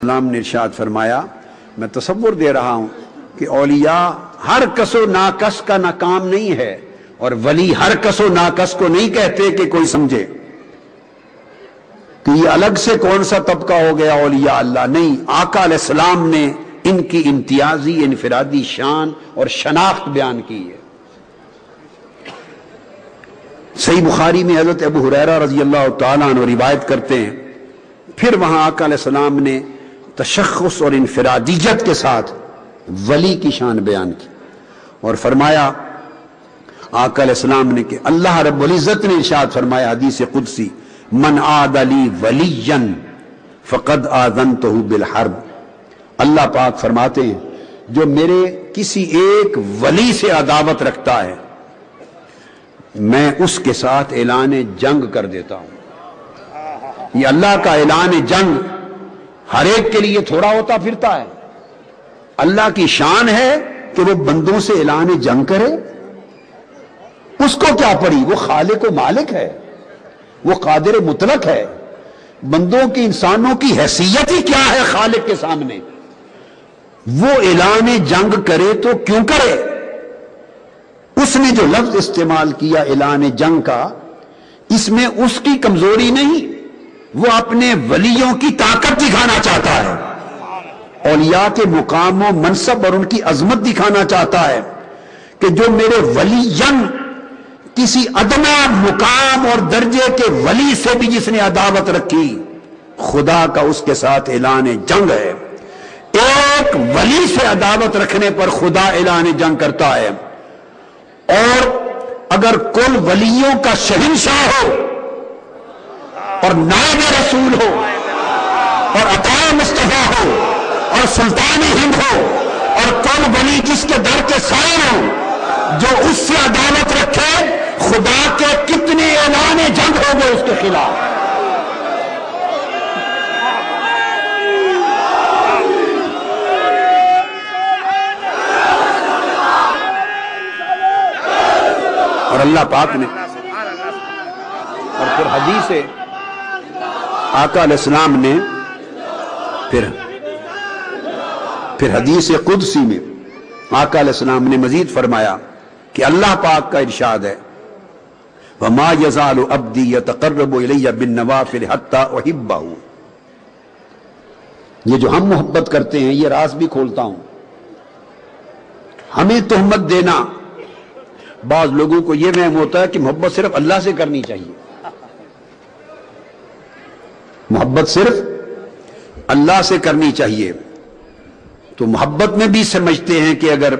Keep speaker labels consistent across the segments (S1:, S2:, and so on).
S1: السلام نے ارشاد فرمایا، میں تصور دے رہا ہوں کہ اولیاء ہر کس و ناکس کا ناکام نہیں ہے، اور ولی ہر کس و ناکس کو نہیں کہتے کہ کوئی سمجھے کہ یہ الگ سے کون سا طبقہ ہو گیا اولیاء اللہ، نہیں، آقا علیہ السلام نے ان کی امتیازی انفرادی شان اور شناخت بیان کی ہے۔ صحیح بخاری میں حضرت ابو ہریرہ رضی اللہ تعالیٰ عنہ روایت کرتے ہیں، پھر وہاں آقا علیہ السلام نے تشخص اور انفرادیت کے ساتھ ولی کی شان بیان کی اور فرمایا آقا علیہ السلام نے کہ اللہ رب العزت نے ارشاد فرمایا حدیث قدسی، من عاد لی ولیا فقد آذنتہ بالحرب۔ اللہ پاک فرماتے ہیں جو میرے کسی ایک ولی سے عداوت رکھتا ہے میں اس کے ساتھ اعلان جنگ کر دیتا ہوں۔ یہ اللہ کا اعلان جنگ ہر ایک کے لیے تھوڑا ہوتا پھرتا ہے، اللہ کی شان ہے کہ وہ بندوں سے اعلان جنگ کرے۔ اس کو کیا پڑی، وہ خالق و مالک ہے، وہ قادر مطلق ہے، بندوں کی انسانوں کی حیثیت ہی کیا ہے خالق کے سامنے، وہ اعلان جنگ کرے تو کیوں کرے۔ اس نے جو لفظ استعمال کیا اعلان جنگ کا، اس میں اس کی کمزوری نہیں، وہ اپنے ولیوں کی طاقت دکھانا چاہتا ہے، اولیاء کے مقام و منصب اور ان کی عظمت دکھانا چاہتا ہے کہ جو میرے ولیین کسی ادنا مقام اور درجے کے ولی سے بھی جس نے عداوت رکھی، خدا کا اس کے ساتھ اعلان جنگ ہے۔ ایک ولی سے عداوت رکھنے پر خدا اعلان جنگ کرتا ہے، اور اگر کل ولیوں کا شہنشاہ ہو اور نائب رسول ہو اور عطا مصطفیٰ ہو اور سلطان ہند ہو اور کل ولی جس کے در کے سائے ہوں، جو اس سے عداوت رکھے، خدا کے کتنے اعلان جنگ ہو گئے اس کے خلاف۔ اور اللہ پاک نے اور پھر حدیث آقا علیہ السلام نے پھر حدیث قدسی میں آقا علیہ السلام نے مزید فرمایا کہ اللہ پاک کا ارشاد ہے، وَمَا يَزَالُ عَبْدِي يَتَقَرَّبُ إِلَيَّ بِالنَّوَافِلِ حَتَّى أُحِبَّهُ۔ یہ جو ہم محبت کرتے ہیں، یہ راز بھی کھولتا ہوں، ہمیں تہمت دینا، بعض لوگوں کو یہ وہم ہوتا ہے کہ محبت صرف اللہ سے کرنی چاہیے، محبت صرف اللہ سے کرنی چاہیے، تو محبت میں بھی سمجھتے ہیں کہ اگر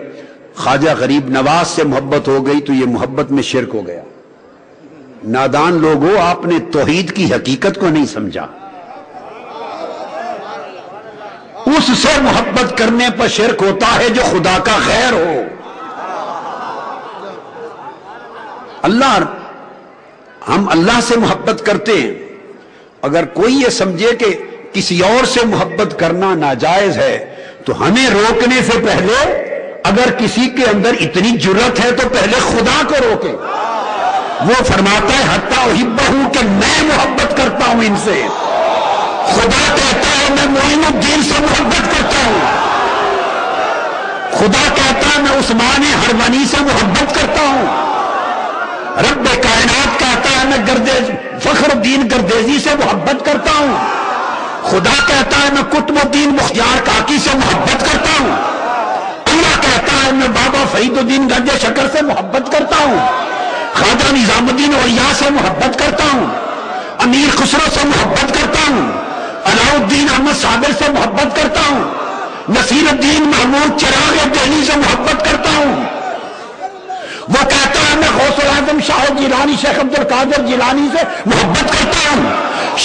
S1: خواجہ غریب نواز سے محبت ہو گئی تو یہ محبت میں شرک ہو گیا۔ نادان لوگوں، آپ نے توحید کی حقیقت کو نہیں سمجھا، اس سے محبت کرنے پر شرک ہوتا ہے جو خدا کا غیر ہو۔ ہم اللہ سے محبت کرتے ہیں، اگر کوئی یہ سمجھے کہ کسی اور سے محبت کرنا ناجائز ہے تو ہمیں روکنے سے پہلے اگر کسی کے اندر اتنی جرت ہے تو پہلے خدا کو روکے۔ وہ فرماتا ہے حتیٰ احبہ کہ میں محبت کرتا ہوں ان سے، خدا کہتا ہے میں معین الدین سے محبت کرتا ہوں، خدا کہتا ہے میں عثمان ہرونی سے محبت کرتا ہوں، رب کائنات کہتا ہے میں فخر الدین گردیزی سے محبت کرتا ہوں، خدا کہتا ہے میں قطب الدین مختار کاکی سے محبت کرتا ہوں، اللہ کہتا ہے میں بابا فرید الدین گنج شکر سے محبت کرتا ہوں، خواجہ نظام الدین اولیاء سے محبت کرتا ہوں، امیر خسرو سے محبت کرتا ہوں، علاء الدین احمد صابر سے محبت کرتا ہوں، نصیر الدین محمود چراغ دہلی سے محبت کرتا ہوں۔ وہ کہتا ہے میں غوث الاعظم شاہ جیلانی شیخ عبد القادر جیلانی سے محبت کرتا ہوں،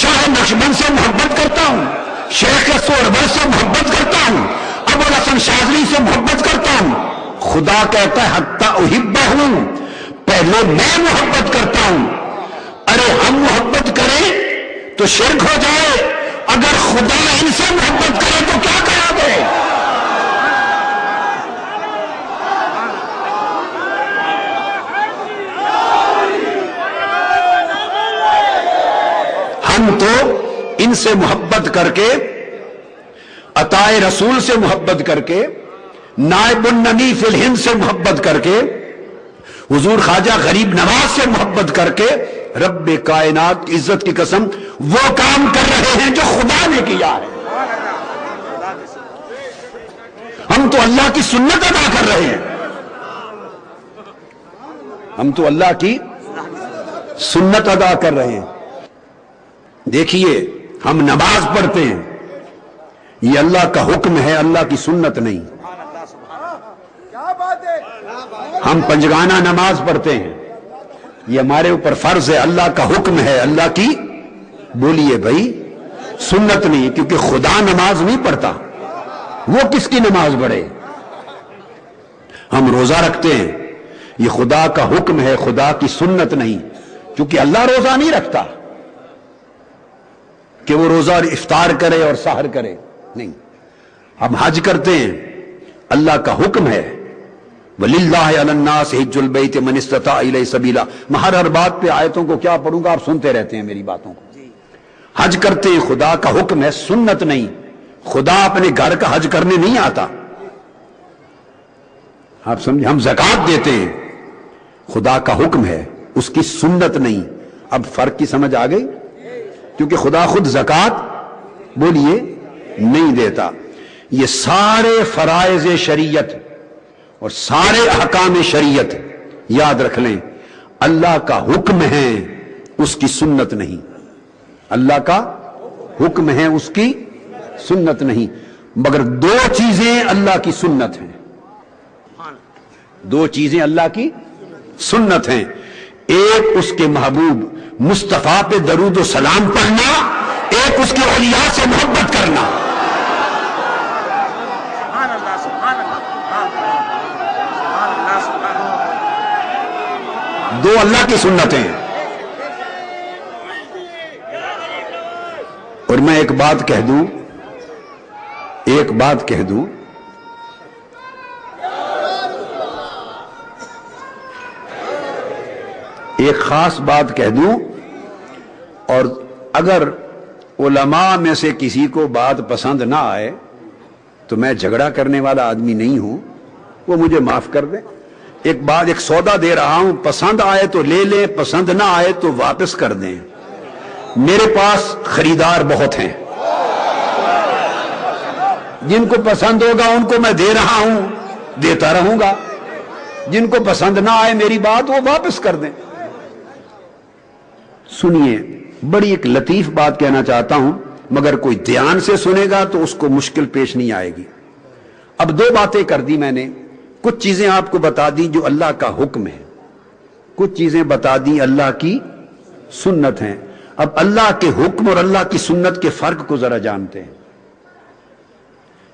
S1: شاہ نقشبند سے محبت کرتا ہوں، شیخ سہروردی سے محبت کرتا ہوں، ابو الحسن شاذلی سے محبت کرتا ہوں۔ خدا کہتا ہے حتیٰ احبہ، پہلے میں محبت کرتا ہوں۔ ارے ہم محبت کریں تو شرک ہو جائے، اگر خدا ان سے محبت کرے تو کیا کرا دے۔ ہم تو ان سے محبت کر کے عطائے رسول سے محبت کر کے، نائب النبی فی الہند سے محبت کر کے، حضور خواجہ غریب نواز سے محبت کر کے، رب کائنات کی عزت کی قسم وہ کام کر رہے ہیں جو خدا نے کیا ہے۔ ہم تو اللہ کی سنت ادا کر رہے ہیں، ہم تو اللہ کی سنت ادا کر رہے ہیں۔ دیکھیے ہم نماز پڑھتے ہیں، یہ اللہ کا حکم ہے، اللہ کی سنت نہیں۔ ہم پنجگانہ نماز پڑھتے ہیں، یہ ہمارے اوپر فرض ہے، اللہ کا حکم ہے، اللہ کی بولیے بھائی سنت نہیں، کیونکہ خدا نماز نہیں پڑھتا، وہ کس کی نماز پڑھے؟ ہم روزہ رکھتے ہیں، یہ خدا کا حکم ہے، خدا کی سنت نہیں، کیونکہ اللہ روزہ نہیں رکھتا کہ وہ روزہ افطار کرے اور سحر کرے، نہیں۔ ہم حج کرتے ہیں، اللہ کا حکم ہے، وَلِلَّهِ عَلَى النَّاسِ حِجُّ الْبَيْتِ مَنِ اسْتَطَاعَ إِلَيْهِ سَبِيلًا۔ میں ہر بات پہ آیتوں کو کیا پڑھوں گا، آپ سنتے رہتے ہیں میری باتوں کو۔ حج کرتے ہیں، خدا کا حکم ہے، سنت نہیں۔ خدا اپنے گھر کا حج کرنے نہیں آتا، آپ سمجھیں۔ ہم زکوٰۃ دیتے ہیں، خدا کا حکم ہے، اس کی سنت نہیں۔ اب فرق کی سمجھ آ گئی؟ کیونکہ خدا خود زکوٰۃ بولیے نہیں دیتا۔ یہ سارے فرائض شریعت اور سارے احکام شریعت یاد رکھ لیں، اللہ کا حکم ہے، اس کی سنت نہیں۔ اللہ کا حکم ہے، اس کی سنت نہیں۔ مگر دو چیزیں اللہ کی سنت ہیں، دو چیزیں اللہ کی سنت ہیں۔ ایک اس کے محبوب مصطفیٰ پہ درود و سلام پڑھنا، ایک اس کے اولیاء سے محبت کرنا۔ دو اللہ کی سنتیں ہیں۔ اور میں ایک بات کہہ دوں، ایک بات کہہ دوں، ایک خاص بات کہہ دوں، اور اگر علماء میں سے کسی کو بات پسند نہ آئے تو میں جھگڑا کرنے والا آدمی نہیں ہوں، وہ مجھے معاف کر دیں۔ ایک بات، ایک سودا دے رہا ہوں، پسند آئے تو لے لیں، پسند نہ آئے تو واپس کر دیں۔ میرے پاس خریدار بہت ہیں، جن کو پسند ہوگا ان کو میں دے رہا ہوں، دیتا رہوں گا۔ جن کو پسند نہ آئے میری بات، وہ واپس کر دیں۔ سنیے، بڑی ایک لطیف بات کہنا چاہتا ہوں، مگر کوئی دھیان سے سنے گا تو اس کو مشکل پیش نہیں آئے گی۔ اب دو باتیں کر دی میں نے، کچھ چیزیں آپ کو بتا دی جو اللہ کا حکم ہے، کچھ چیزیں بتا دی اللہ کی سنت ہیں۔ اب اللہ کے حکم اور اللہ کی سنت کے فرق کو ذرا جانتے ہیں۔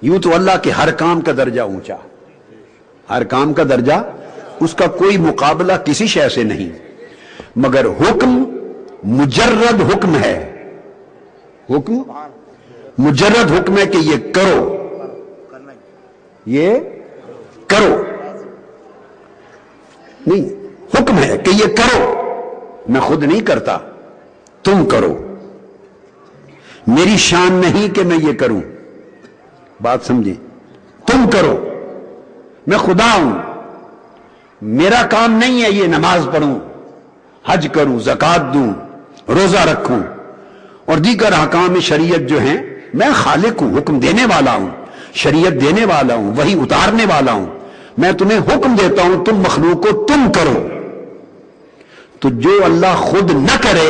S1: یوں تو اللہ کے ہر کام کا درجہ اونچا، ہر کام کا درجہ، اس کا کوئی مقابلہ کسی شے سے نہیں، مگر حکم مجرد حکم ہے، حکم مجرد حکم ہے کہ یہ کرو، یہ کرو، نہیں، حکم ہے کہ یہ کرو، میں خود نہیں کرتا، تم کرو، میری شان نہیں کہ میں یہ کروں، بات سمجھیں، تم کرو، میں خدا ہوں، میرا کام نہیں ہے یہ نماز پڑھوں، حج کروں، زکوٰۃ دوں، روزہ رکھوں اور دیگر احکام شریعت جو ہیں، میں خالق ہوں، حکم دینے والا ہوں، شریعت دینے والا ہوں، وہی اتارنے والا ہوں، میں تمہیں حکم دیتا ہوں، تم مخلوق کو تم کرو۔ تو جو اللہ خود نہ کرے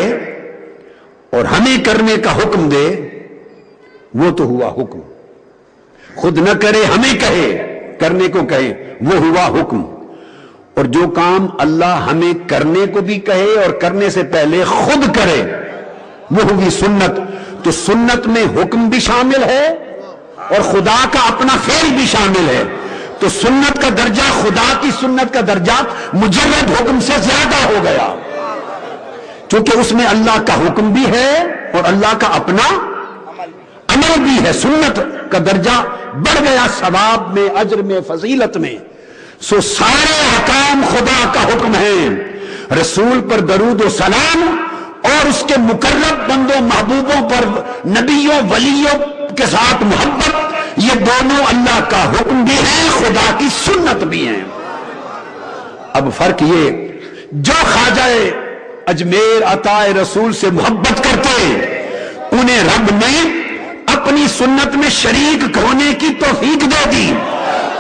S1: اور ہمیں کرنے کا حکم دے، وہ تو ہوا حکم۔ خود نہ کرے ہمیں کہے، کرنے کو کہے، وہ ہوا حکم۔ اور جو کام اللہ ہمیں کرنے کو بھی کہے اور کرنے سے پہلے خود کرے، وہ ہوگی سنت۔ تو سنت میں حکم بھی شامل ہے اور خدا کا اپنا فعل بھی شامل ہے۔ تو سنت کا درجہ، خدا کی سنت کا درجہ مجرد حکم سے زیادہ ہو گیا، کیونکہ اس میں اللہ کا حکم بھی ہے اور اللہ کا اپنا عمل بھی ہے۔ سنت کا درجہ بڑھ گیا ثواب میں، اجر میں، فضیلت میں۔ سو سارے احکام خدا کا حکم ہے۔ رسول پر درود و سلام اور اس کے مقرب بندوں محبوبوں پر، نبیوں ولیوں کے ساتھ محبت، دونوں اللہ کا حکم بھی ہیں، خدا کی سنت بھی ہیں۔ اب فرق یہ، جو خواجہ اجمیر عطا رسول سے محبت کرتے انہیں رب نے اپنی سنت میں شریک ہونے کی توفیق دے دی،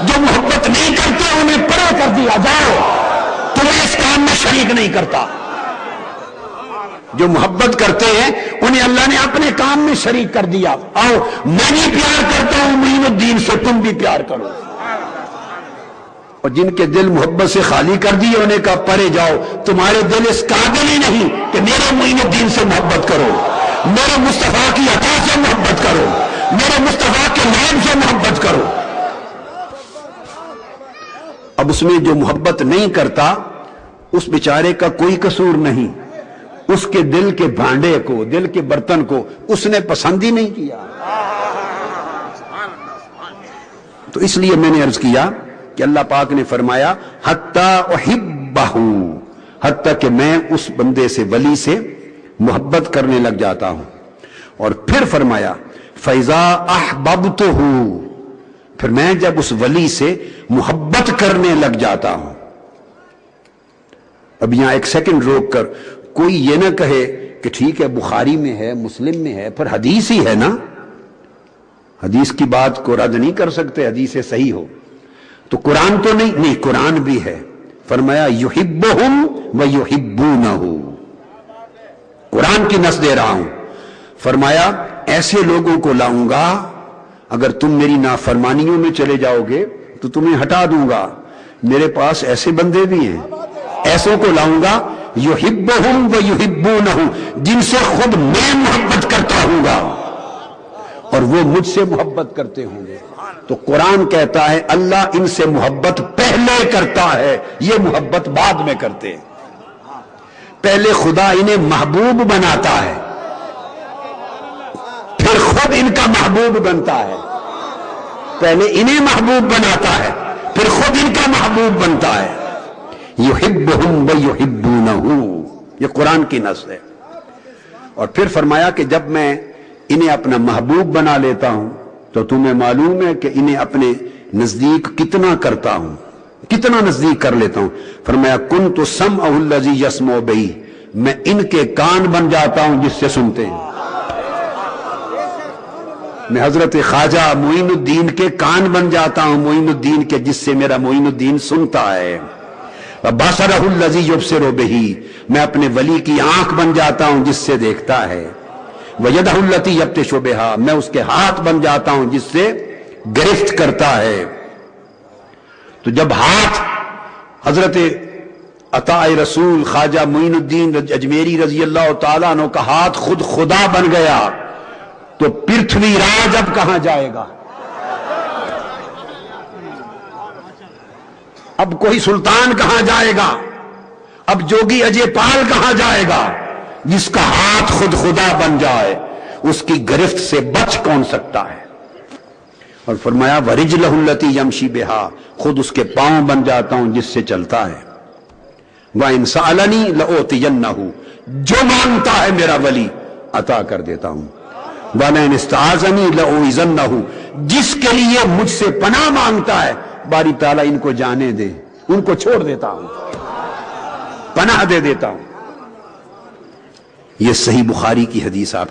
S1: جو محبت نہیں کرتے انہیں پرے کر دیا، جاؤ تمہیں اس کام میں شریک نہیں کرتا۔ جو محبت کرتے ہیں انہیں اللہ نے اپنے کام میں شریک کر دیا، آؤ میں بھی پیار کرتا ہوں معین الدین سے، تم بھی پیار کرو۔ اور جن کے دل محبت سے خالی کر دیے انہیں کہا پرے جاؤ، تمہارے دل اس قابل ہی نہیں کہ میرے معین الدین سے محبت کرو، میرے مصطفیٰ کی عطا سے محبت کرو، میرے مصطفیٰ کے نام سے محبت کرو۔ اب اس میں جو محبت نہیں کرتا اس بیچارے کا کوئی قصور نہیں، اس کے دل کے بھانڈے کو، دل کے برتن کو اس نے پسند ہی نہیں کیا۔ تو اس لیے میں نے عرض کیا کہ اللہ پاک نے فرمایا حتی احبہ، حتی کہ میں اس بندے سے، ولی سے محبت کرنے لگ جاتا ہوں۔ اور پھر فرمایا فَإِذَا أَحْبَبْتُهُ، پھر میں جب اس ولی سے محبت کرنے لگ جاتا ہوں۔ اب یہاں ایک سیکنڈ روک کر کوئی یہ نہ کہے کہ ٹھیک ہے بخاری میں ہے، مسلم میں ہے، پر حدیث ہی ہے نا، حدیث کی بات کو رد نہیں کر سکتے، حدیث صحیح ہو تو قرآن تو نہیں، قرآن بھی ہے۔ فرمایا یحبہم ویحبونہ، قرآن کی نص دے رہا ہوں۔ فرمایا ایسے لوگوں کو لاؤں گا، اگر تم میری نافرمانیوں میں چلے جاؤ گے تو تمہیں ہٹا دوں گا، میرے پاس ایسے بندے بھی ہیں، ایسوں کو لاؤں گا یحبہم ویحبونہ، جن سے خود میں محبت کرتا ہوں گا اور وہ مجھ سے محبت کرتے ہوں گے۔ تو قرآن کہتا ہے اللہ ان سے محبت پہلے کرتا ہے، یہ محبت بعد میں کرتے ہیں۔ پہلے خدا انہیں محبوب بناتا ہے، پھر خود ان کا محبوب بنتا ہے۔ پہلے انہیں محبوب بناتا ہے، پھر خود ان کا محبوب بنتا ہے۔ یحبہم ویحبونہ، یہ قرآن کی نص ہے۔ اور پھر فرمایا کہ جب میں انہیں اپنا محبوب بنا لیتا ہوں تو تمہیں معلوم ہے کہ انہیں اپنے نزدیک کتنا کرتا ہوں، کتنا نزدیک کر لیتا ہوں۔ فرمایا کنت سمعہ الذی یسمع بہ، میں ان کے کان بن جاتا ہوں جس سے سنتے ہیں۔ میں حضرت خواجہ معین الدین کے کان بن جاتا ہوں، معین الدین کے، جس سے میرا معین الدین سنتا ہے۔ بصرہ الذی یبصر بہ، میں اپنے ولی کی آنکھ بن جاتا ہوں جس سے دیکھتا ہے۔ ویدہ التی یبطش بہا، میں اس کے ہاتھ بن جاتا ہوں جس سے گرفت کرتا ہے۔ تو جب ہاتھ حضرت عطا رسول خواجہ معین الدین اجمیری رضی اللہ تعالیٰ عنہ کا ہاتھ خود خدا بن گیا تو پرتھوی راج اب کہاں جائے گا؟ اب کوئی سلطان کہاں جائے گا؟ اب جوگی اجے پال کہاں جائے گا؟ جس کا ہاتھ خود خدا بن جائے اس کی گرفت سے بچ کون سکتا ہے؟ اور فرمایا وَرِجْلَهُ الَّتِي يَمْشِي بِهَا، خود اس کے پاؤں بن جاتا ہوں جس سے چلتا ہے۔ وَإِنْ سَأَلَنِي لَأُعْطِيَنَّهُ، جو مانگتا ہے میرا ولی عطا کر دیتا ہوں۔ وَلَئِنِ اسْتَعَاذَنِي لَأُعِيذَنَّهُ، جس کے لیے مجھ سے پناہ مانگتا ہے باری تعالیٰ ان کو جانے دے، ان کو چھوڑ دیتا ہوں، پناہ دے دیتا ہوں۔ یہ صحیح بخاری کی حدیث آپ